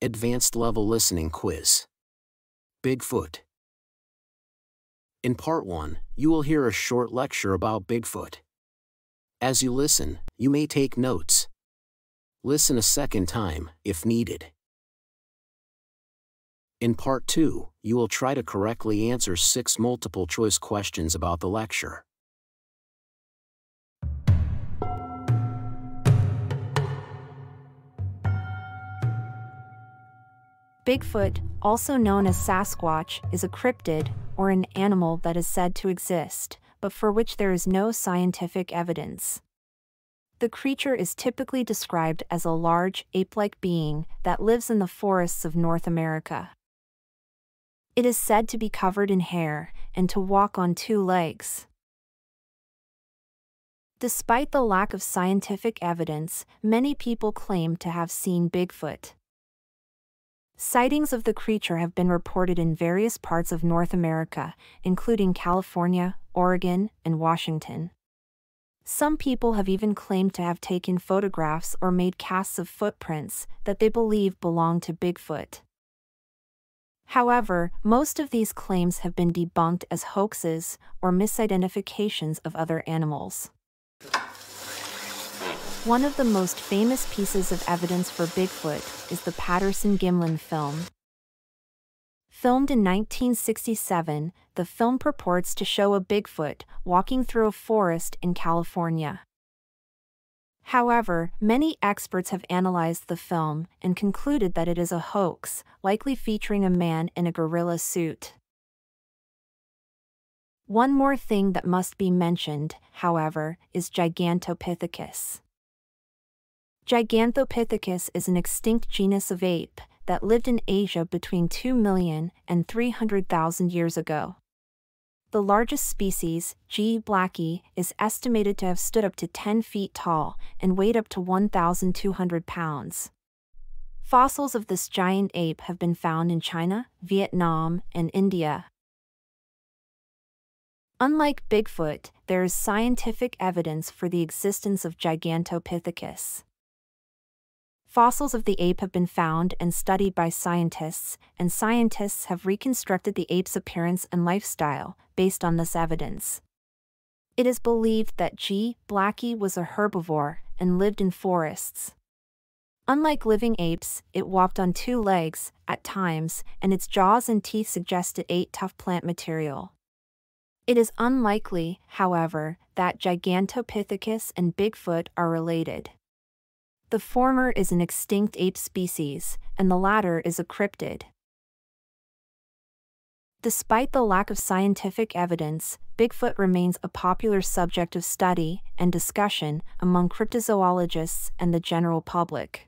Advanced Level Listening Quiz. Bigfoot. In Part 1, you will hear a short lecture about Bigfoot. As you listen, you may take notes. Listen a second time, if needed. In Part 2, you will try to correctly answer 6 multiple-choice questions about the lecture. Bigfoot, also known as Sasquatch, is a cryptid, or an animal that is said to exist, but for which there is no scientific evidence. The creature is typically described as a large, ape-like being that lives in the forests of North America. It is said to be covered in hair and to walk on 2 legs. Despite the lack of scientific evidence, many people claim to have seen Bigfoot. Sightings of the creature have been reported in various parts of North America, including California, Oregon, and Washington. Some people have even claimed to have taken photographs or made casts of footprints that they believe belong to Bigfoot. However, most of these claims have been debunked as hoaxes or misidentifications of other animals. One of the most famous pieces of evidence for Bigfoot is the Patterson-Gimlin film. Filmed in 1967, the film purports to show a Bigfoot walking through a forest in California. However, many experts have analyzed the film and concluded that it is a hoax, likely featuring a man in a gorilla suit. One more thing that must be mentioned, however, is Gigantopithecus. Gigantopithecus is an extinct genus of ape that lived in Asia between 2 million and 300,000 years ago. The largest species, G. blacki, is estimated to have stood up to 10 feet tall and weighed up to 1,200 pounds. Fossils of this giant ape have been found in China, Vietnam, and India. Unlike Bigfoot, there is scientific evidence for the existence of Gigantopithecus. Fossils of the ape have been found and studied by scientists, and scientists have reconstructed the ape's appearance and lifestyle based on this evidence. It is believed that G. blacki was a herbivore and lived in forests. Unlike living apes, it walked on 2 legs at times, and its jaws and teeth suggest it ate tough plant material. It is unlikely, however, that Gigantopithecus and Bigfoot are related. The former is an extinct ape species, and the latter is a cryptid. Despite the lack of scientific evidence, Bigfoot remains a popular subject of study and discussion among cryptozoologists and the general public.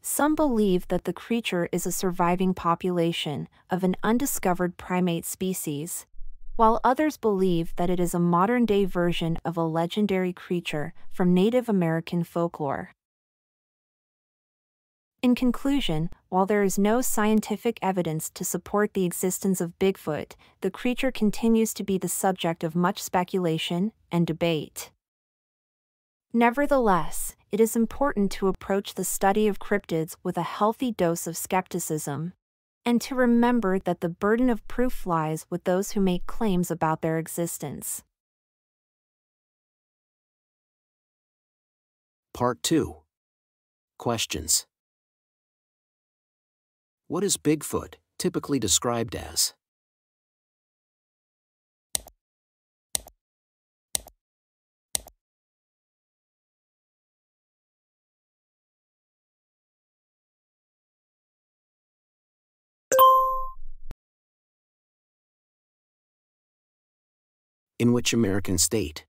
Some believe that the creature is a surviving population of an undiscovered primate species, while others believe that it is a modern-day version of a legendary creature from Native American folklore. In conclusion, while there is no scientific evidence to support the existence of Bigfoot, the creature continues to be the subject of much speculation and debate. Nevertheless, it is important to approach the study of cryptids with a healthy dose of skepticism, and to remember that the burden of proof lies with those who make claims about their existence. Part 2. Questions. What is Bigfoot typically described as? In which American state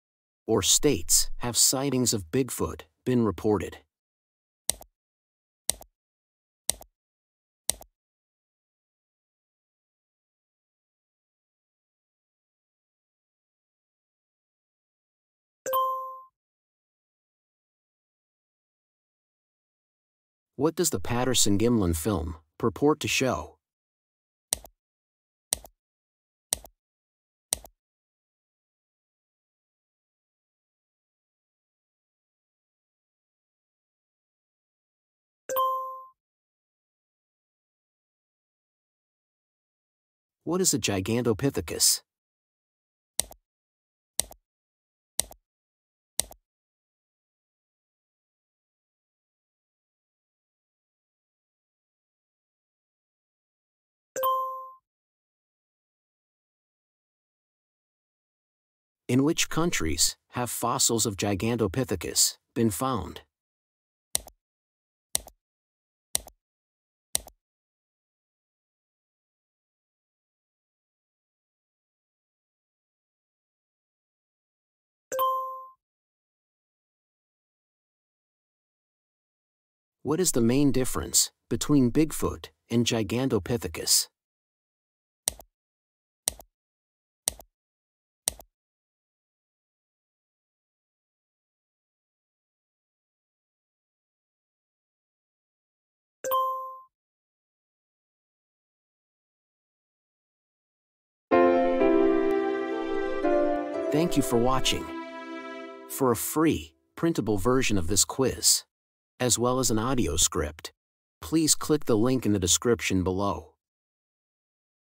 or states have sightings of Bigfoot been reported? What does the Patterson-Gimlin film purport to show? What is a Gigantopithecus? In which countries have fossils of Gigantopithecus been found? What is the main difference between Bigfoot and Gigantopithecus? Thank you for watching. For a free, printable version of this quiz, as well as an audio script, please click the link in the description below.